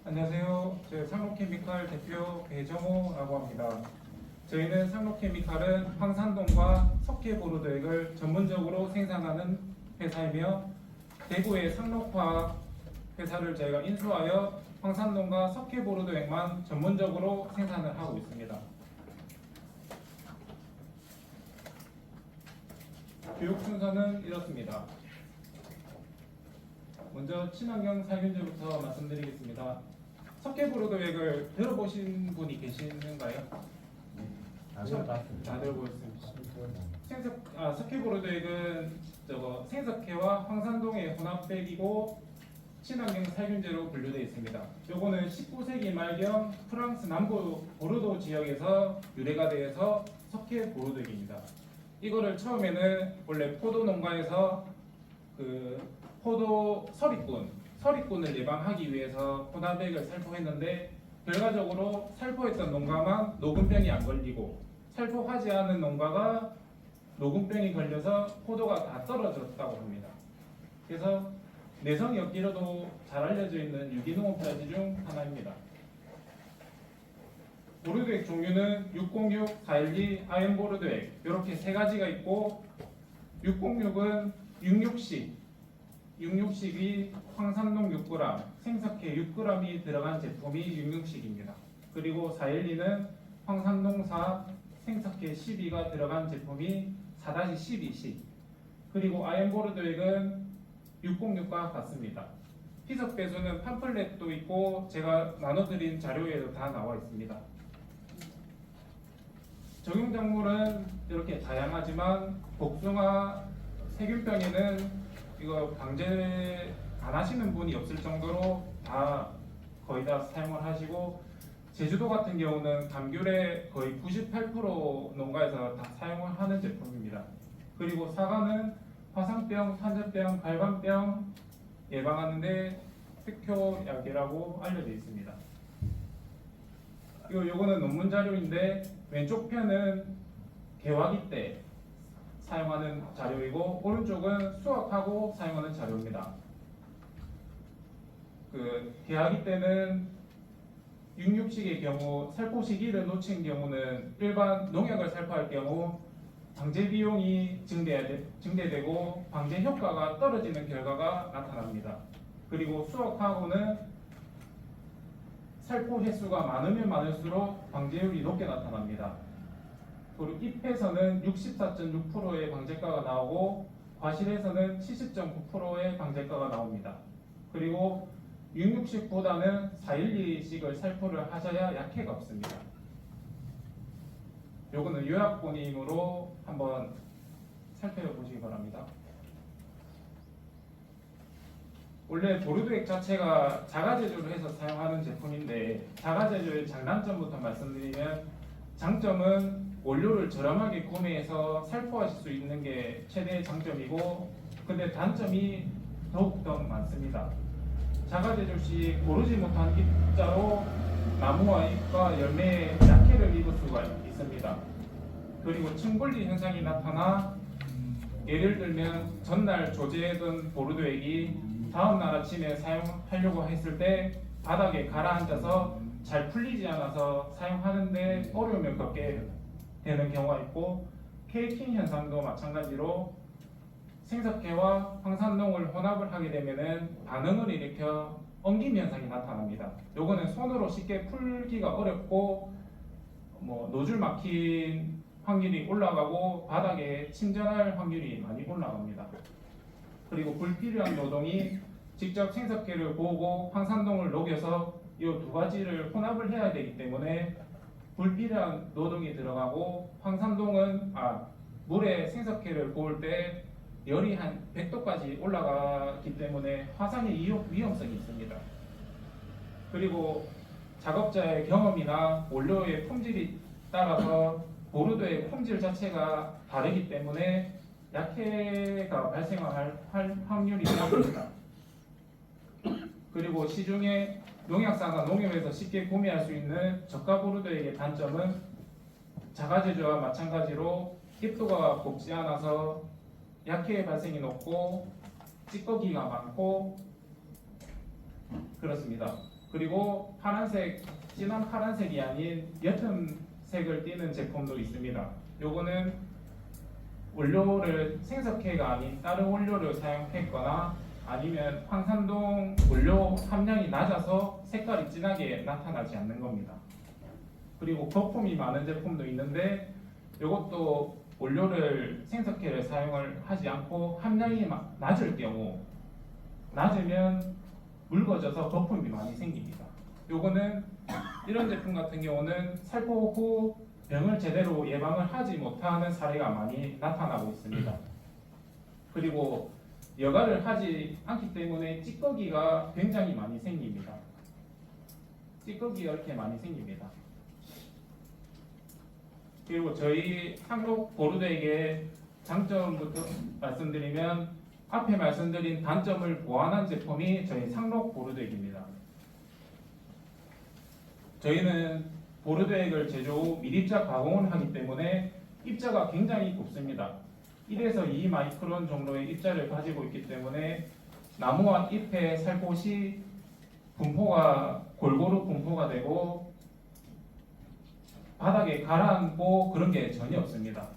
안녕하세요. 저희 상록케미칼 대표 배정호라고 합니다. 저희는 상록케미칼은 황산동과 석회보르도액을 전문적으로 생산하는 회사이며 대구의 상록화학 회사를 저희가 인수하여 황산동과 석회보르도액만 전문적으로 생산을 하고 있습니다. 교육 순서는 이렇습니다. 먼저 친환경 살균제부터 말씀드리겠습니다. 석회보르도액을 들어보신 분이 계시는가요? 다 들어보셨습니다. 석회보르도액은 생석회와 황산동의 혼합액이고 친환경 살균제로 분류되어 있습니다. 요거는 19세기 말경 프랑스 남부 보르도 지역에서 유래가 되어서 석회보르도액입니다. 이거를 처음에는 원래 포도 농가에서 포도 서리꾼을 예방하기 위해서 혼합액을 살포했는데 결과적으로 살포했던 농가만 녹음병이 안 걸리고 살포하지 않은 농가가 녹음병이 걸려서 포도가 다 떨어졌다고 합니다. 그래서 내성이 없기로도 잘 알려져 있는 유기농업자재 중 하나입니다. 보르도액 종류는 606, 412, 아연보르도액 이렇게 세 가지가 있고 606은 666이 황산동 6g, 생석회 6g이 들어간 제품이 666입니다. 그리고 412는 황산동 4, 생석회 12가 들어간 제품이 4-12씩. 그리고 아연보르도액은 606과 같습니다. 희석 배수는 팜플렛도 있고 제가 나눠드린 자료에도 다 나와 있습니다. 적용 작물은 이렇게 다양하지만 복숭아, 세균병에는 이거 방제 안 하시는 분이 없을 정도로 거의 다 사용을 하시고 제주도 같은 경우는 감귤의 거의 98% 농가에서 다 사용을 하는 제품입니다. 그리고 사과는 화상병, 탄저병, 갈반병 예방하는데 특효약이라고 알려져 있습니다. 요거는 논문 자료인데 왼쪽 편은 개화기 때 사용하는 자료이고 오른쪽은 수확하고 사용하는 자료입니다. 개화기 때는 666의 경우 살포 시기를 놓친 경우는 일반 농약을 살포할 경우 방제 비용이 증대되고 방제 효과가 떨어지는 결과가 나타납니다. 그리고 수확하고는 살포 횟수가 많으면 많을수록 방제율이 높게 나타납니다. 그리고 잎에서는 64.6%의 방제가가 나오고 과실에서는 70.9%의 방제가가 나옵니다. 그리고 660보다는 412씩을 살포를 하셔야 약해가 없습니다. 요거는 요약본임으로 한번 살펴보시기 바랍니다. 원래 보르도액 자체가 자가제조를 해서 사용하는 제품인데 자가제조의 장단점부터 말씀드리면 장점은 원료를 저렴하게 구매해서 살포하실 수 있는 게 최대의 장점이고 근데 단점이 더욱더 많습니다. 자가제조 시 고르지 못한 입자로 나무와 잎과 열매에 약해를 입을 수가 있습니다. 그리고 층분리 현상이 나타나 예를 들면 전날 조제해둔 보르도액이 다음날 아침에 사용하려고 했을 때 바닥에 가라앉아서 잘 풀리지 않아서 사용하는데 어려움을 겪게 되는 경우가 있고 케이킹 현상도 마찬가지로 생석회와 황산동을 혼합을 하게 되면은 반응을 일으켜 엉김 현상이 나타납니다. 요거는 손으로 쉽게 풀기가 어렵고 노즐 막힌 확률이 올라가고 바닥에 침전할 확률이 많이 올라갑니다. 그리고 불필요한 노동이 직접 생석회를 보고 황산동을 녹여서 이 두 가지를 혼합을 해야 되기 때문에 불필요한 노동이 들어가고 황산동은 물에 생석회를 고을 때 열이 한 100도까지 올라가기 때문에 화상의 위험성이 있습니다. 그리고 작업자의 경험이나 원료의 품질이 따라서 보르도의 품질 자체가 다르기 때문에 약해가 발생할 확률이 높습니다. 그리고 시중에 농약사나 농협에서 쉽게 구매할 수 있는 저가 보르도액의 단점은 자가제조와 마찬가지로 잎도가 곱지 않아서 약해 발생이 높고 찌꺼기가 많고 그렇습니다. 그리고 파란색, 진한 파란색이 아닌 옅은 색을 띠는 제품도 있습니다. 요거는 원료를 생석회가 아닌 다른 원료를 사용했거나 아니면 황산동 원료 함량이 낮아서 색깔이 진하게 나타나지 않는 겁니다. 그리고 거품이 많은 제품도 있는데 이것도 원료를 생석회를 사용을 하지 않고 함량이 낮을 경우 낮으면 묽어져서 거품이 많이 생깁니다. 요거는 이런 제품 같은 경우는 살포 후 병을 제대로 예방을 하지 못하는 사례가 많이 나타나고 있습니다. 그리고 여과를 하지 않기 때문에 찌꺼기가 굉장히 많이 생깁니다. 찌꺼기가 이렇게 많이 생깁니다. 그리고 저희 한국 보르도에게 장점부터 말씀드리면 앞에 말씀드린 단점을 보완한 제품이 저희 상록 보르도액입니다. 저희는 보르도액을 제조 후 밀입자 가공을 하기 때문에 입자가 굉장히 곱습니다. 1에서 2 마이크론 정도의 입자를 가지고 있기 때문에 나무와 잎의 살포 시 분포가 골고루 분포가 되고 바닥에 가라앉고 그런 게 전혀 없습니다.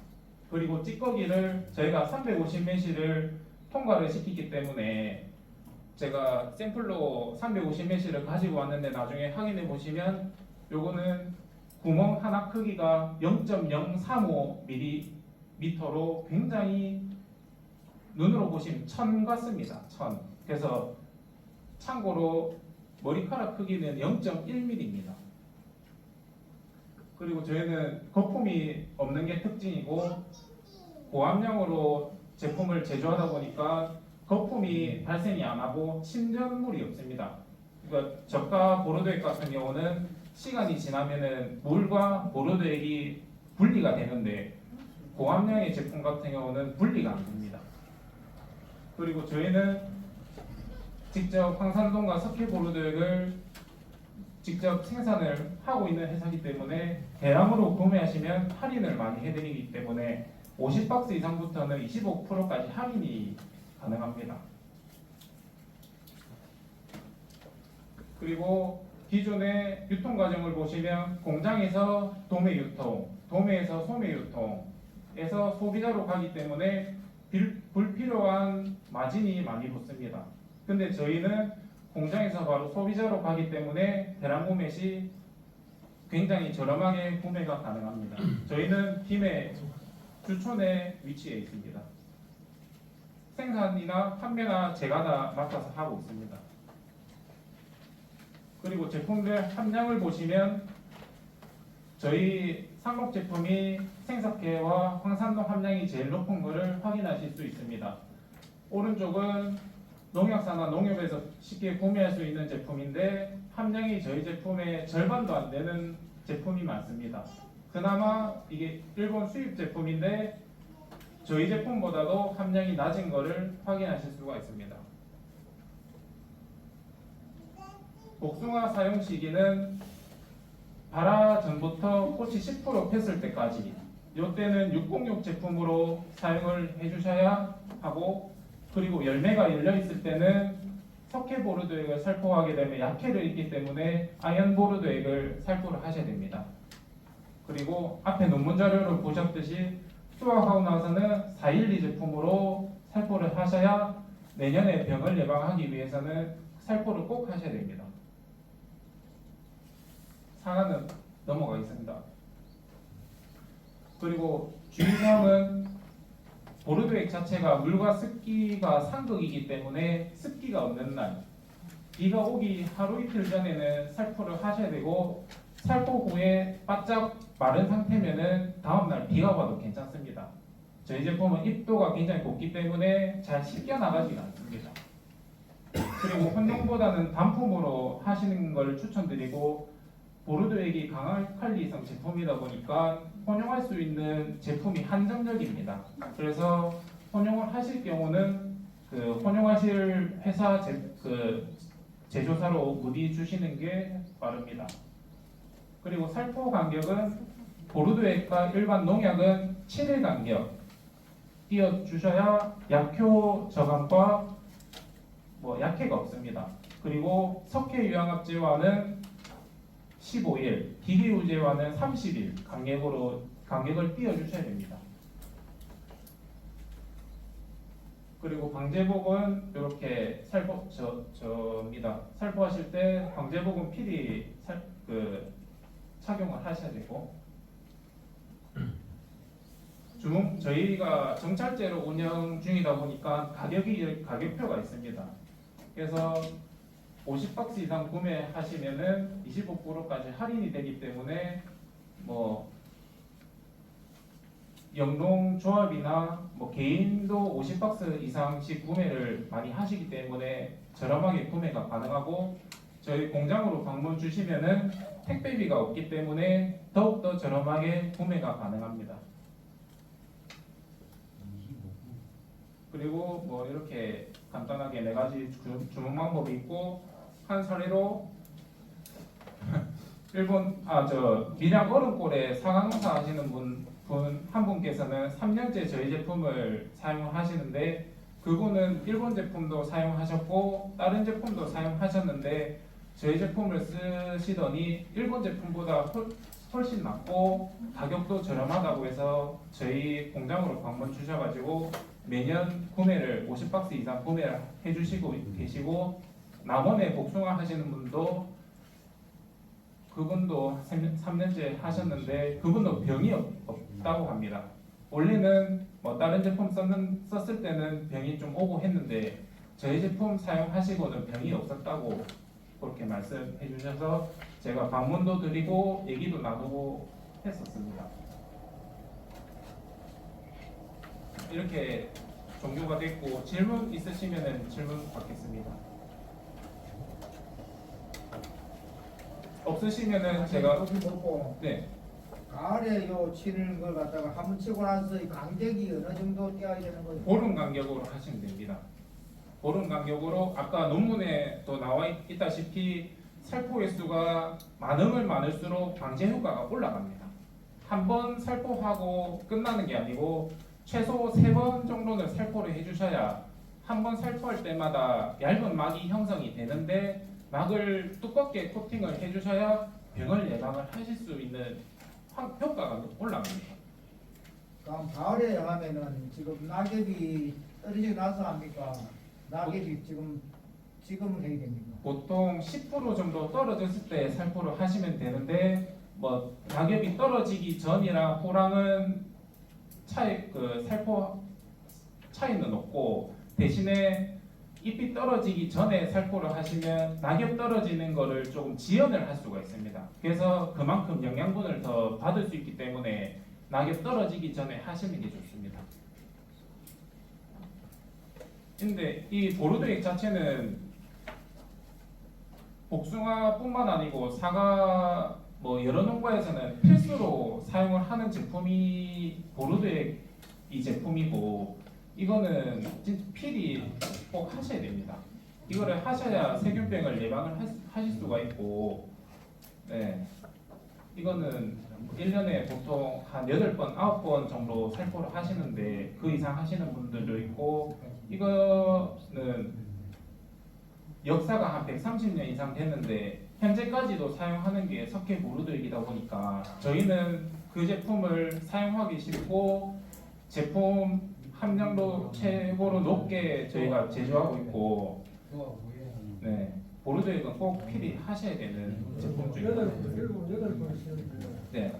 그리고 찌꺼기를 저희가 350ml를 통과를 시키기 때문에 제가 샘플로 350ml를 가지고 왔는데 나중에 확인해 보시면 요거는 구멍 하나 크기가 0.035mm로 굉장히 눈으로 보시면 천 같습니다. 천. 그래서 참고로 머리카락 크기는 0.1mm입니다. 그리고 저희는 거품이 없는 게 특징이고 고함량으로 제품을 제조하다 보니까 거품이 발생이 안 하고 침전물이 없습니다. 그러니까 저가 보르도액 같은 경우는 시간이 지나면은 물과 보르도액이 분리가 되는데 고함량의 제품 같은 경우는 분리가 안 됩니다. 그리고 저희는 직접 황산동과 석회 보르도액을 직접 생산을 하고 있는 회사이기 때문에 대량으로 구매하시면 할인을 많이 해드리기 때문에 50박스 이상부터는 25%까지 할인이 가능합니다. 그리고 기존의 유통 과정을 보시면 공장에서 도매 유통, 도매에서 소매 유통에서 소비자로 가기 때문에 불필요한 마진이 많이 붙습니다. 근데 저희는 공장에서 바로 소비자로 가기 때문에 대량 구매 시 굉장히 저렴하게 구매가 가능합니다. 저희는 김해 주촌에 위치해 있습니다. 생산이나 판매나 제가 다 맡아서 하고 있습니다. 그리고 제품별 함량을 보시면 저희 상록 제품이 생석회와 황산동 함량이 제일 높은 것을 확인하실 수 있습니다. 오른쪽은 농약사나 농협에서 쉽게 구매할 수 있는 제품인데 함량이 저희 제품의 절반도 안 되는 제품이 많습니다. 그나마 이게 일본 수입 제품인데 저희 제품보다도 함량이 낮은 것을 확인하실 수가 있습니다. 복숭아 사용 시기는 발화 전부터 꽃이 10% 폈을 때까지, 이때는 606 제품으로 사용을 해주셔야 하고, 그리고 열매가 열려 있을 때는 석회 보르도액을 살포하게 되면 약해를 있기 때문에 아연 보르도액을 살포를 하셔야 됩니다. 그리고 앞에 논문 자료를 보셨듯이 수확하고 나서는 412 제품으로 살포를 하셔야 내년에 병을 예방하기 위해서는 살포를 꼭 하셔야 됩니다. 상한은 넘어가겠습니다. 그리고 주의사항은 보르도액 자체가 물과 습기가 상극이기 때문에 습기가 없는 날, 비가 오기 하루 이틀 전에는 살포를 하셔야 되고, 살포 후에 바짝 마른 상태면은 다음날 비가 와도 괜찮습니다. 저희 제품은 입도가 굉장히 곱기 때문에 잘 씻겨 나가지가 않습니다. 그리고 혼용보다는 단품으로 하시는 걸 추천드리고, 보르도액이 강알칼리성 제품이다 보니까 혼용할 수 있는 제품이 한정적입니다. 그래서 혼용을 하실 경우는 그 혼용하실 회사 제조사로 문의 주시는 게 빠릅니다. 그리고 살포 간격은 보르도액과 일반 농약은 7일 간격 띄워주셔야 약효 저감과 약해가 없습니다. 그리고 그리고 석회 유양압제와는 15일, 기기우제와는 30일 간격을 띄워주셔야 됩니다. 그리고 방제복은 이렇게 살포하실 때 방제복은 필히 착용을 하셔야 되고, 저희가 정찰제로 운영 중이다 보니까 가격표가 있습니다. 그래서 50박스 이상 구매하시면은 25%까지 할인이 되기 때문에 뭐 영농 조합이나 뭐 개인도 50박스 이상씩 구매를 많이 하시기 때문에 저렴하게 구매가 가능하고, 저희 공장으로 방문 주시면은 택배비가 없기 때문에 더욱더 저렴하게 구매가 가능합니다. 그리고 뭐 이렇게 간단하게 4가지 주문 방법이 있고, 한 사례로 밀양 얼음골에 사과농사 하시는 분 한 분께서는 3년째 저희 제품을 사용하시는데, 그분은 일본 제품도 사용하셨고 다른 제품도 사용하셨는데 저희 제품을 쓰시더니 일본 제품보다 훨씬 낫고 가격도 저렴하다고 해서 저희 공장으로 방문 주셔가지고 매년 구매를 50박스 이상 구매를 해주시고 계시고, 남원에 복숭아 하시는 분도 그분도 3년째 하셨는데 그분도 병이 없다고 합니다. 원래는 뭐 다른 제품 썼을 때는 병이 좀 오고 했는데 저희 제품 사용하시고는 병이 없었다고 그렇게 말씀해 주셔서 제가 방문도 드리고 얘기도 나누고 했었습니다. 이렇게 종료가 됐고, 질문 있으시면 질문 받겠습니다. 없으시면은 제가 여기 보고 네, 가을에 요 치는 걸 갖다가 한번 치고 나서 이 간격이 어느 정도 떼어야 되는 거예요? 보름 간격으로 하시면 됩니다. 보름 간격으로 아까 논문에 또 나와 있다시피 살포 횟수가 많으면 많을수록 방제 효과가 올라갑니다. 한 번 살포하고 끝나는 게 아니고 최소 3번 정도는 살포를 해주셔야, 한 번 살포할 때마다 얇은 막이 형성이 되는데 막을 두껍게 코팅을 해주셔야 병을 예방을 하실 수 있는 효과가 올라갑니다. 그럼 가을에 하면은 지금 낙엽이 떨어지고 나서 합니까? 낙엽이 지금 해야 됩니까? 보통 10% 정도 떨어졌을 때 살포를 하시면 되는데, 뭐 낙엽이 떨어지기 전이랑 호랑은 살포 차이는 없고, 대신에 잎이 떨어지기 전에 살포를 하시면 낙엽 떨어지는 거를 조금 지연을 할 수가 있습니다. 그래서 그만큼 영양분을 더 받을 수 있기 때문에 낙엽 떨어지기 전에 하시는 게 좋습니다. 근데 이 보르도액 자체는 복숭아뿐만 아니고 사과 뭐 여러 농가에서는 필수로 사용을 하는 제품이 보르도액 이 제품이고, 이거는 진짜 필히 꼭 하셔야 됩니다. 이거를 하셔야 세균병을 예방을 하실 수가 있고, 네, 이거는 1년에 보통 한 8번, 9번 정도 살포를 하시는데 그 이상 하시는 분들도 있고, 이거는 역사가 한 130년 이상 됐는데 현재까지도 사용하는 게 석회 보르도액이다 보니까 저희는 그 제품을 사용하기 싫고 제품 함량도 최고로 높게 저희가 제조하고 있고, 네, 보르도액은 꼭 필히 하셔야 되는 제품 중에 하나입니다. 결국 8번 심는데 네,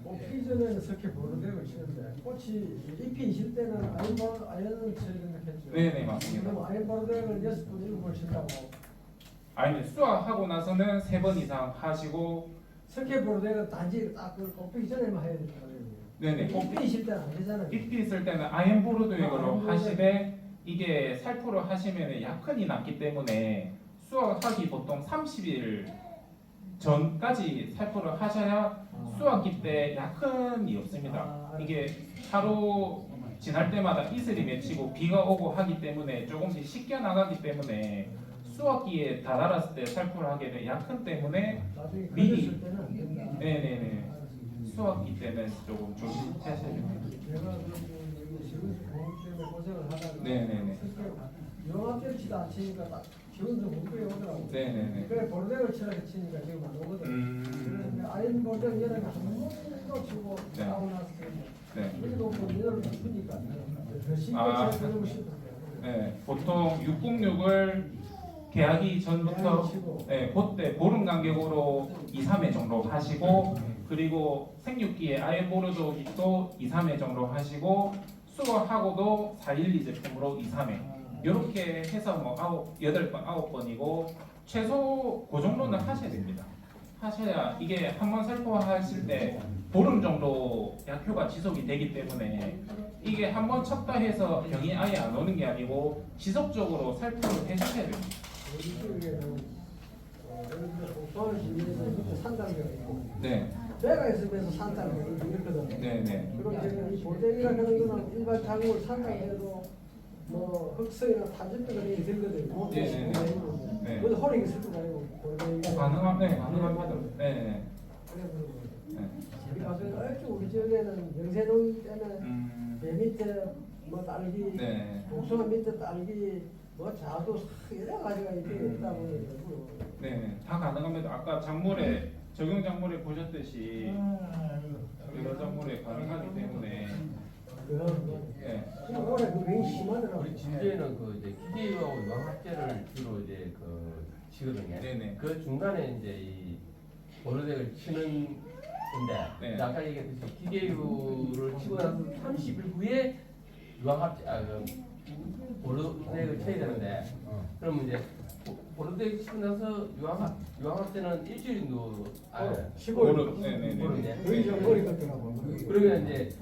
꽃 피기 전에는 석회 보르도액을 심는데 꽃이 잎이 있을 때는 아연을 쳐야 된다 했죠. 네, 맞습니다. 그럼 아연 보르도액을 6번, 7번 친다고. 아니 수확하고 나서는 3번 이상 하시고, 석회 보르도액은 단지 딱꽃 피기 전에만 해야 된다. 네네, 잎이 있을 때는 안 되잖아요. 잎이 있을 때는 아연 보르도액으로 아연 보르도액. 하시되, 이게 살포를 하시면 약흔이 났기 때문에 수확하기 보통 30일 전까지 살포를 하셔야 수확기 때 약흔이 없습니다. 이게 하루 지날 때마다 이슬이 맺히고 비가 오고 하기 때문에 조금씩 씻겨 나가기 때문에 수확기에 다다랐을 때 살포를 하게 된 약흔 때문에 나중에 미리. 걸렸을 때는 안 된다. 네네네, 수확기 때는 조금 조심하셔야 됩니다. 제가 지금 공부 때문에 고생을 하다가 네네네. 영화 때치도 안 치니까 딱 기운도 못 빼오더라고. 네네네. 그래 보르데를 치라고 치니까 지금 안 오거든. 그런데 아이언 보르데는 여름에 한 번도 치고 네. 싸고 나서 네. 우리도 보르데를 치니까 더 쉽게 아. 잘 배우고 싶은데. 네. 보통 606을 개하기 전부터 네, 그때 보름 간격으로 2, 3회 정도 하시고 그리고 생육기에 아이보르도도 2, 3회 정도 하시고 수거하고도 412 제품으로 2, 3회 이렇게 해서 뭐 8번, 9번이고 최소 그 정도는 하셔야 됩니다. 하셔야 이게 한번 살포하실 때 보름 정도 약효가 지속이 되기 때문에 이게 한번 쳤다 해서 병이 아예 안 오는 게 아니고 지속적으로 살포를 해주셔야 됩니다. 우리 쪽에는 예를 들어 복도를 지면서 밑에 산단계가 있고 네, 배가 있으면서 산단계가 있거든. 네, 네. 그럼 지금 이 보르데기라 하는 거는 일반 작물 산단계도 뭐 흑성이나 타집도 그런 게 들거든요. 네, 네, 네. 네. 그래서 허리가 슬픈 거 아니고 보르데기가 가능합니다. 가능합니다. 네, 네. 그래 그런 거예요. 네. 우리 가서 얼추 우리 지역에는 영세농 때문에 배 밑에 뭐 딸기, 네. 복숭아 밑에 딸기, 뭐 자두 여러 가지가 이렇게 있다 보니까 네, 다 가능합니다. 아까 작물에 적용 작물에 보셨듯이 여러 작물에 가능하기 때문에 그런 네. 지금 올해 그 굉장히 심하더라고. 우리 진주에는 그 이제 기계유하고 유황합제를 주로 이제 그 치거든요. 네네. 그 중간에 이제 이 보르덱을 치는 건데 네. 아까 얘기했듯이 기계유를 치고 나서 30일 후에 유황합제 보르덱을 쳐야 되는데 그러면 이제 보르덱 치고 나서 유황합제는 일주일 정도 15일. 네네네. 거의 좀 머리 같더라고. 그러면 이제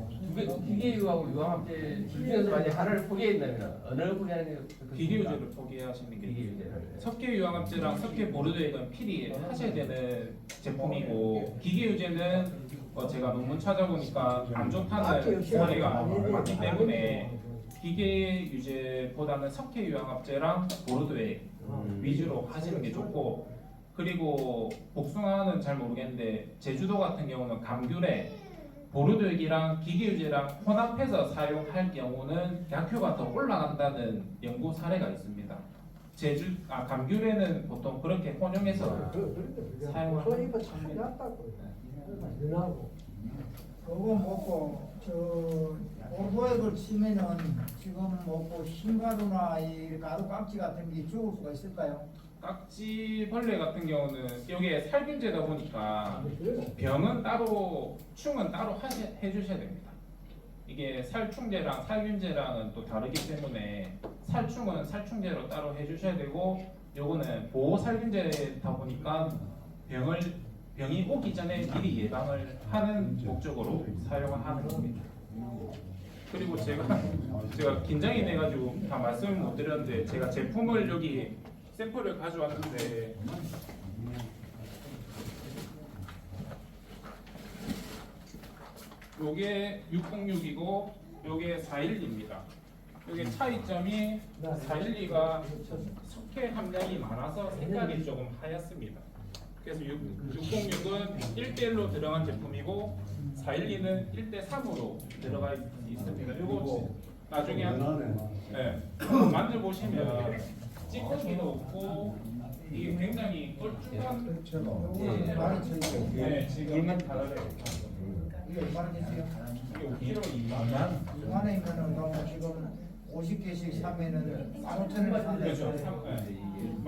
기계유하고 유황합제 중에서 만약 하나를 포기한다면 어느 포기하는 게 좋습니까? 기계유제를 포기하시는 게 기계유제를. 석회 유황합제랑 석회 보르도액은 필히 하셔야 되는 제품이고 기계유제는 제가 논문 찾아보니까 안 좋다는 사례가 많기 때문에 기계유제보다는 석회 유황합제랑 보르도액 위주로 하시는 게 좋고 그리고 복숭아는 잘 모르겠는데 제주도 같은 경우는 감귤에 보르도액이랑 기계유제랑 혼합해서 사용할 경우는 약효가 더 올라간다는 연구 사례가 있습니다. 감귤에는 보통 그렇게 혼용해서 사용을 소리가 참 낫다고. 누나고. 그거 먹고 오르도액을 치면은 지금 먹고 흰가루나 이 가루 깍지 같은 게 죽을 수가 있을까요? 깍지벌레 같은 경우는 여기에 살균제다 보니까 병은 따로 충은 따로 해주셔야 됩니다. 이게 살충제랑 살균제랑은 또 다르기 때문에 살충은 살충제로 따로 해주셔야 되고 요거는 보호 살균제다 보니까 병이 오기 전에 미리 예방을 하는 목적으로 사용을 하는 겁니다. 그리고 제가 긴장이 돼가지고 다 말씀을 못 드렸는데 제가 제품을 여기 샘플을 가져왔는데 요게 606이고 요게 412입니다. 요게 차이점이 412가 석회 함량이 많아서 색깔이 조금 하얗습니다. 그래서 606은 1대1로 들어간 제품이고 412는 1대3으로 들어가 있습니다. 이거 나중에 만져보시면 찌꺼기도 없고 이게 굉장히 뻘쭉한 많이 쳐있어요. 네, 지금 이게 얼마나 됐어요? 이게 5kg 2만 2만원이면은 그럼 지금 50개씩 사면은 15,000원에 산다. 그렇죠. 15,000원.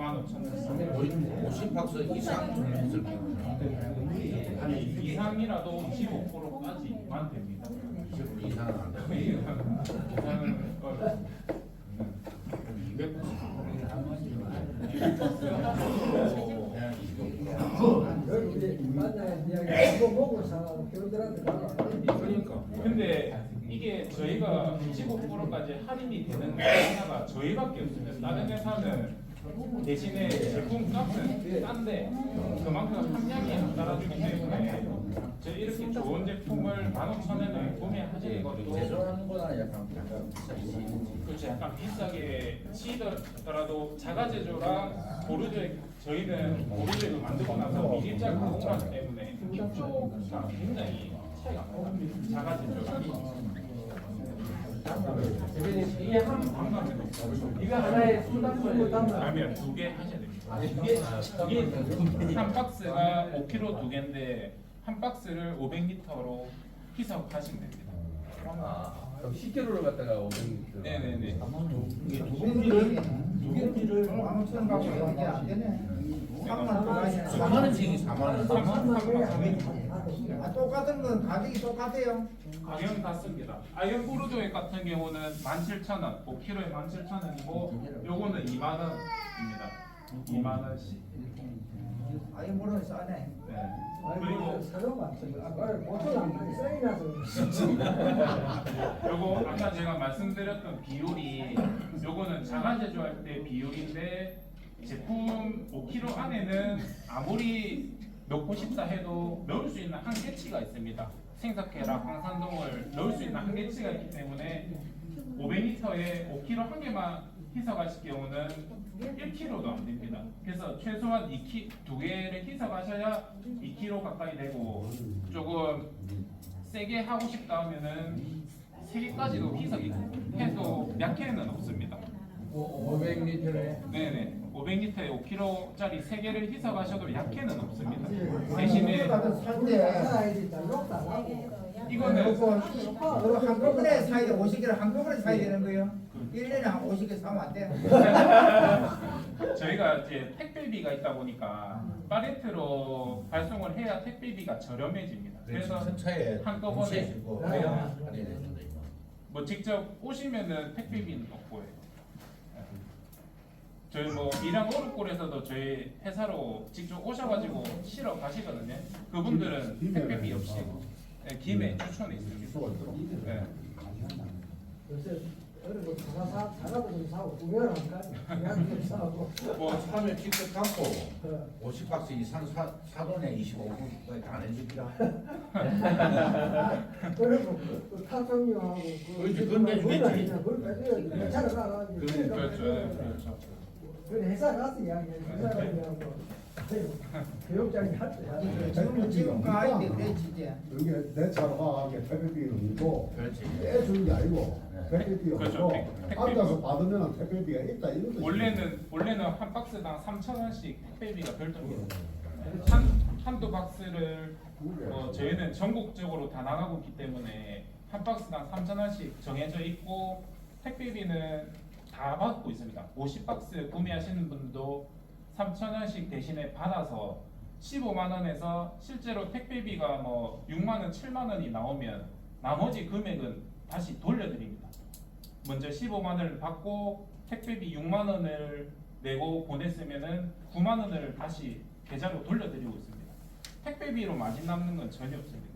50박스 이상 했을 경우 아니 이상이라도 25%까지만 됩니다. 이상은 안 돼요. 이상은 우리 만나야 이야기 뭐 먹고 사 교수들한테 그러니까 근데 이게 저희가 15%까지 할인이 되는 회사가 저희밖에 없습니다. 다른 회사는 대신에 제품 값은 싼데 그만큼 함량이 안 따라주기 때문에 저희 이렇게 좋은 제품을 15,000원에 구매하시는 것도 제조하는 거나 약간 그렇죠. 약간 비싸게 치더라도 자가 제조랑 보르도액 저희는 보르도액을 만들고 나서 미립자 가공하기 때문에 효소가 굉장히 차이가 많아요. 자가 제조랑 이게 한 방광에도 이거 하나에 수납을 라면 2개 하셔야 됩니다. 이게 한 박스가 5kg 두 개인데 한 박스를 500리터로 희석하시면 됩니다. 그럼 10kg를 갖다가 500. 네네네. 두개를 15,000원 갖고 이게 안 되네. 3만 원이야. 4만 원씩이 4만 원. 아, 똑같은 건 가격이 똑같아요. 가격은 같습니다. 아이언 보르도액 같은 경우는 17,000원, 5kg에 17,000원이고 요거는 2만 원입니다. 2만 원씩. 아예 모르는 싸네. 네. 그리고 사용 많습니다. 보통 안 많이 쌓이나서. 요거 아까 제가 말씀드렸던 비율이 요거는 자가 제조할 때 비율인데 제품 5kg 안에는 아무리 넣고 싶다 해도 넣을 수 있는 한계치가 있습니다. 생석회랑 황산동을 넣을 수 있는 한계치가 있기 때문에 500리터에 5kg 한 개만 희석하실 경우는 1kg도 안 됩니다. 그래서 최소한 두 개를 희석하셔야 2kg 가까이 되고 조금 세게 하고 싶다 하면은 3개까지도 희석이 해도 약해는 없습니다. 500리터에 네네. 500리터에 5kg짜리 3개를 희석하셔도 약해는 없습니다. 대신에 살때 욕도 안 하고. 이거는 한꺼번에 사야 돼. 50개를 한꺼번에 사야 되는 거예요. 1년에 한 50개 사면 안 돼요. 저희가 이제 택배비가 있다 보니까 팔레트로 발송을 해야 택배비가 저렴해집니다. 그래서 차에 한꺼번에 네. 뭐 직접 오시면은 택배비는 없고요. 저희 뭐 밀양 오르골에서도 저희 회사로 직접 오셔가지고 실어 가시거든요. 그분들은 택배비 없이 네, 김해 추천에 있습니다. 네. 요새 어른 사과도 좀 사고 구매를 할까? 그냥 좀 사고. 뭐 사면 직접 감고 50박스 이상 사돈에 25분까지 안 해주기라. 그리고 그 탁성님하고 그렇지, 그건 내주겠지. 그걸 빼줘야지. 괜찮아 나. 그렇죠. 그래 회사 가서 이야기해. 회사 가서 이야기하고. 교육장이 할 때. 지금 가인데 그래 진짜. 이게 내 차로 가게 택배비는 있고 그렇지. 떼주는 게 아니고 택배비가 그렇죠. 없고 택배비. 앉아서 받으면 택배비가 있다 이런 거지. 원래는 한 박스당 3,000원씩 택배비가 별도입니다. 한두 박스를 저희는 전국적으로 다 나가고 있기 때문에 한 박스당 3,000원씩 정해져 있고 택배비는 다 받고 있습니다. 50박스 구매하시는 분도 3,000원씩 대신에 받아서 15만 원에서 실제로 택배비가 뭐 6만 원, 7만 원이 나오면 나머지 금액은 다시 돌려드립니다. 먼저 15만 원을 받고 택배비 6만 원을 내고 보냈으면은 9만 원을 다시 계좌로 돌려드리고 있습니다. 택배비로 마진 남는 건 전혀 없습니다.